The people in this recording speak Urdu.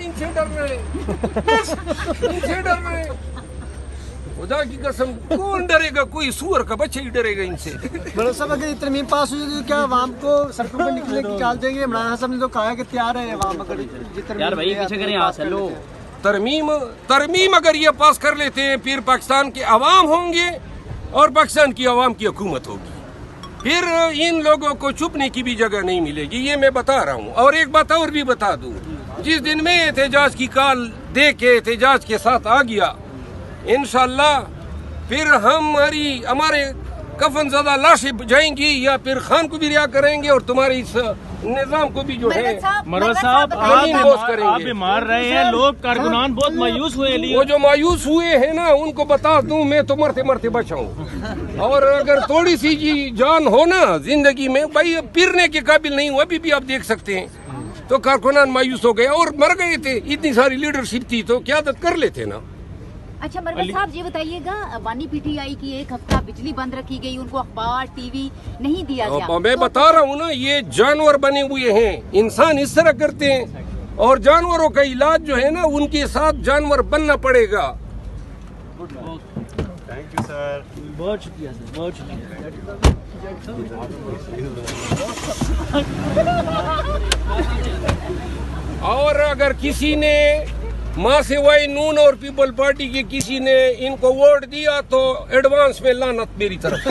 ان سے ڈرنا ہے، ان سے ڈرنا ہے؟ خدا کی قسم کون ڈرے گا؟ کوئی سور کا بچہ ہی ڈرے گا ان سے۔ بڑا صاحب اگر یہ ترمیم پاس ہو جائے تو کیا عوام کو سڑکوں پر نکلنے کی چال دیں گے؟ عمران خان صاحب نے تو کہا ہے کہ تیار ہے عوام اگر یار بھائی پیچھے کریں ہاتھ چلو۔ ترمیم اگر یہ پاس کر لیتے ہیں پھر پاکستان کے عوام ہوں گے اور پاکستان کی عوام کی حکومت ہوگی، پھر ان لوگوں کو چھپنے کی بھی جگہ نہیں ملے گی، یہ میں بتا رہا ہوں۔ اور ایک بات اور بھی بتا دوں، جس دن میں احتجاج کی کال دے کے احتجاج کے ساتھ آ گیا، انشاءاللہ پھر ہمارے کفن زدہ لاشیں جائیں گی، یا پھر خان کو بھی رہا کریں گے اور تمہارے اس نظام کو بھی جو ہے مروت صاحب آپ بیمار رہے ہیں، لوگ کارکنان بہت مایوس ہوئے، وہ جو مایوس ہوئے ہیں نا ان کو بتا دوں میں تو مرتے مرتے بچاؤں، اور اگر تھوڑی سی جان ہو نا زندگی میں، بھائی پھرنے کے قابل نہیں ہوں، ابھی بھی آپ دیکھ سکتے ہیں، تو کارکنان مایوس ہو گئے اور مر گئے تھے، اتنی ساری لیڈرشپ تھی تو قیادت کر لیتے نا۔ اچھا مروت صاحب یہ بتائیے گا، بانی پی ٹی آئی کی ایک ہفتہ بجلی بند رکھی گئی، ان کو اخبار ٹی وی نہیں دیا گیا۔ میں بتا رہا ہوں نا، یہ جانور بنے ہوئے ہیں، انسان اس طرح کرتے ہیں، اور جانوروں کا علاج جو ہے نا ان کے ساتھ جانور بننا پڑے گا۔ تھینک یو سر، بہت شکریہ سر، بہت شکریہ۔ اور اگر کسی نے ماں سے وائی نون اور پیپل پارٹی کے کسی نے ان کو ووٹ دیا تو ایڈوانس میں لعنت میری طرف سے۔